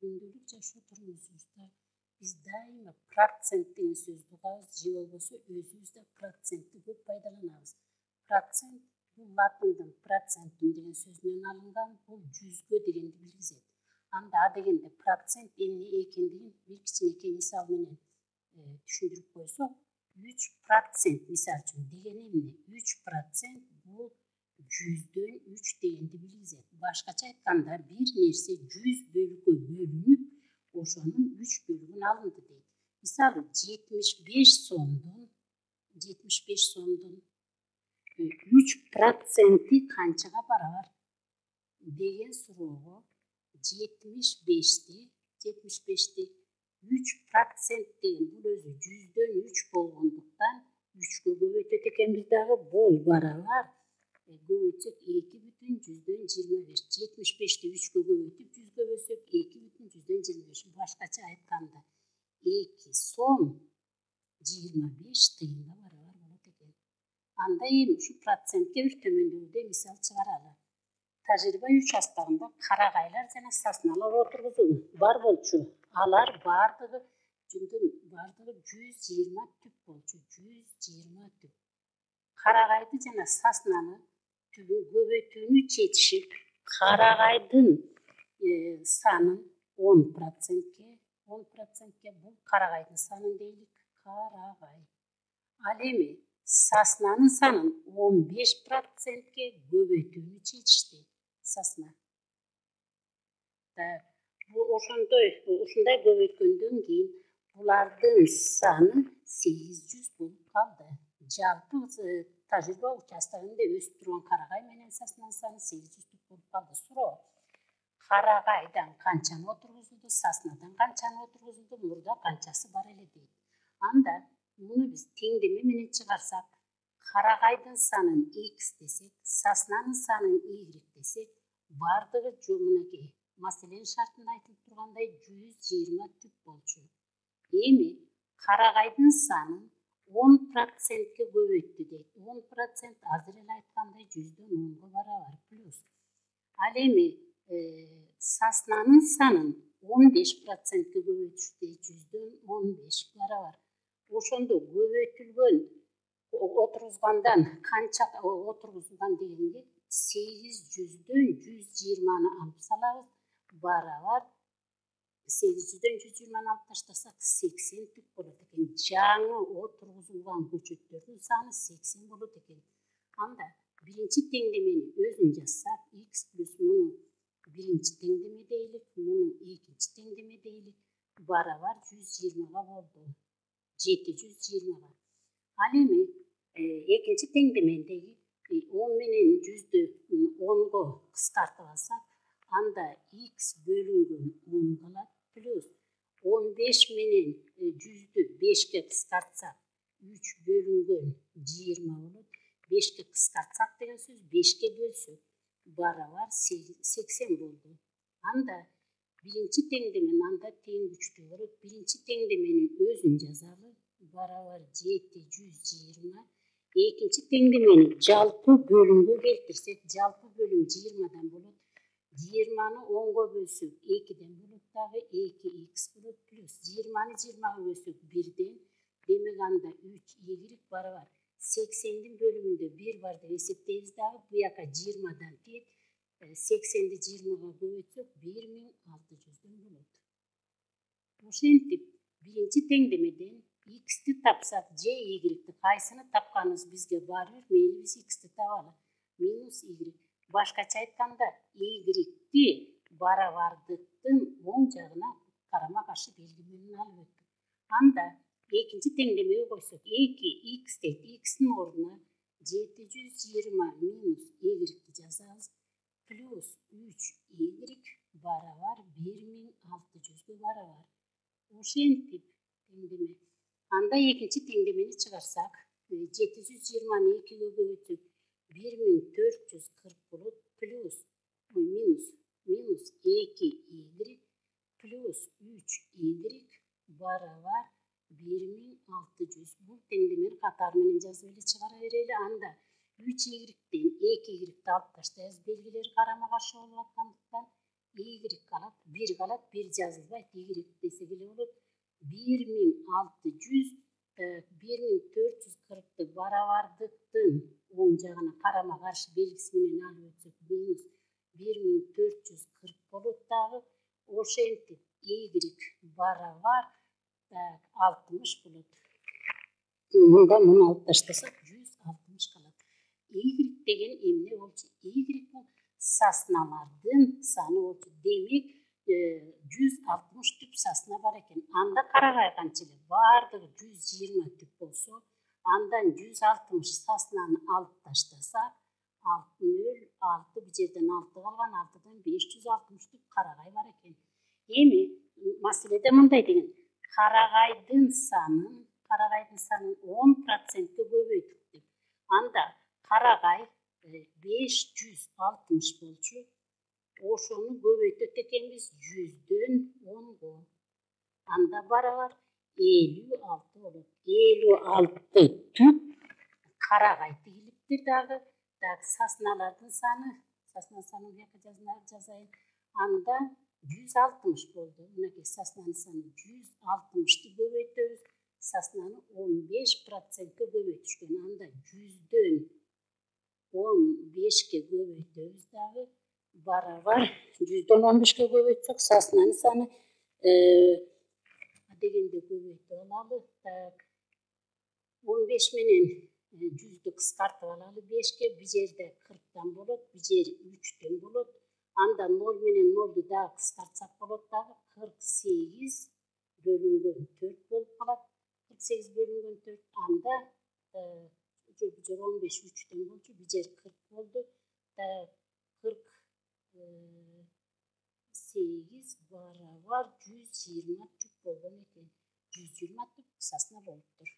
Күндөлүк жашоо турумубузда биз дайыма процент деген сөздү угабыз, же болбосо өзүбүз да процентти көп пайдаланабыз. Процент бул латындан процентум деген сөзүнөн алынган, бул жүзгө дегенди билгизет. Анда а дегенде процент эмне экендигин бир кичинекей мисал менен түшүндүрүп койсок, 3% мисалы үчүн деген эмне? 3% бул 100дөн 3 дегенди билгизет. Башкача айтканда, бир нерсе 100 бөлүккө бөлүнүп, ошонун 3 бөлүгүн алынды дейт. Мисалы 75 сомдун 3% канчага барабар деген суроого 75'ti 3% деген бул өзү 100дөн 3 болгондуктан 3кө көбөйтөт экенбиз дагы, бул барабар көбөйтсөк 2,25. 75'ti 3кө көбөйтүп 100гө бөлсөк 2,25. Башкача айтканда 2 сом 25 тыйынга барабар болот экен. Анда эми ушу процентке бир төмөндөгүдөй мисал чыгаралы. Тажрыйба участогунда карагайлар жана сасналар отургузулду. Бар болчу. Алар бардыгы 120 түп болчу. 120 түп. Карагайды жана саснаны көбөйтүүнү чечишип, карагайдын санын 10%ке бул карагайдын санын дейлик, карагай. Ал эми саснанын санын 15%ке көбөйтүүнү чечишти. Сасна. Ушундай көбөйткөндөн кийин булардын саны 800 болуп калды. Жалпы тажрыйба участогунда өсүп турган карагай менен саснанын саны 800 түп болуп калды. Суроо: карагайдан канчаны отургузулду, саснадан канчаны отургузулду, мурда канчасы бар эле дейт. Анда муну биз теңдеме менен чыгарсак, карагайдын санын x десек, саснанын санын y десек, бардыгы мынакей маселенин шартында айтылып тургандай 120 түп болчу. Эми карагайдын санын 10%ке көбөйттү дейт. 10% азыр эле айткандай 100дөн 10го барабар плюс. Ал эми саснанын санын 15%ке көбөйтүштү дейт. 100дөн 15 барабар. Ошондо көбөйтүлгөн отургузгандан канча отургузулган дегенге 800дөн 120ны алып салабыз, барабар 800дөн 120ны алып таштасак 80 түп болот экен. Жаңы отургузулган көчөттөрдүн саны 80 болот экен. Анда биринчи теңдемени өзүн жазсак, x плюс муну биринчи теңдеме дейлик, муну экинчи теңдеме дейлик, барабар 120га болду. 720га. Ал эми экинчи теңдемедеги 10 менен 100дү 10го кыскартып алсак, анда x бөлүнгөн 10 калат плюс 15 менен 100дү 5ке кыскартсак 3 бөлүнгөн 20 болот. 5ке кыскартсак деген сөз 5ке бөлсөк барабар 80 болду. Анда биринчи теңдемен анда тең күчтүү болот. Биринчи теңдеменин өзүн жазалы, барабар 720. Экинчи теңдемени жалпы бөлүмгө келтирсек, жалпы бөлүм 20дан болот. 20ны 10го бөлсөк 2ден болот дагы, 2x болот плюс 20ны 20га бөлсөк 1ден, демек анда 3y барабар 80дин бөлүмүндө 1 бар деп эсептейбиз дагы, буяка 20дан тиет, 80ди 20га көбөйтсөк 1600дөн болот. Ошентип биринчи теңдемеден x'ти тапсак же y-ти, кайсыны тапканыбыз бизге баары бир, мейли биз x'ти табалы. Минус y. Башкача айтканда, y-ти барабардыктын оң жагына карама каршы белги менен алып өттүк. Анда экинчи теңдемеге койсок, 2x дейт. X'тин ордуна 720 минус y-ти жазабыз. Плюс 3y барабар 1600гө барабар. Ошентип теңдеме. Анда экинчи теңдемени чыгарсак, 720-ны 2ге көбөйтсөк 1440 болот плюс минус 2y плюс 3y барабар 1600. Бул теңдемени катар менен жазып эле чыгара берели. Анда 3y-ден 2y алып таштайбыз, белгилери карама каршы болуп аткандыктан Y kalat, 1 kalat, 1 жазылбайт, Y десе келе болот. 1600 1440 барабардыктын оң жагына карама каршы белгиси менен алып өтсөк минус 1440 болот дагы. Ошентип Y барабар 60 болот. Мында муну алып таштасак 160 калат. Y деген эмне болчу? Y бул сасналардын саны болчу. Демек 160 түп сасна бар экен. Анда карагай канча эле? Бардыгы 120 түп болсо, андан 160 саснаны алып таштасак, 60 6 бул жерден 6 калган, 6дан 560 түп карагай бар экен. Эми маселеде мындай деген, карагайдын санын 10%ке көбөйтүп деп. Анда карагай 560 болчу. Ошону көбөйтөт экенбиз 100дөн 10го. Анда барабар 56 болот. 56 түп карагай тигилиптир дагы. Сасналардын саны, сасна санын бияка жазайын. Анда 160 болду. Мынакей саснанын саны 160ты көбөйтөбүз. Саснаны 15%ке көбөйтүшкөн. Анда 100дөн 15ке көбөйтөбүз дагы. Барабар 100дөн 15ке көбөйтсөк саснанын саны дегенде көбөйтүп алалы. 15 менен 100дү кыскартып алалы 5ке. Бу жерде 40тан болот, бу жери 3төн болот. Анда 0 менен 0ду дагы кыскартсак болот дагы 48 бөлүнгөн 4 болуп калат. 48 бөлүнгөн 4 анда бу жер 15 3төн болчу, бу жер 40 болду. 48 барабар 120 түп болгон экен. 120 түп сасна болуптур.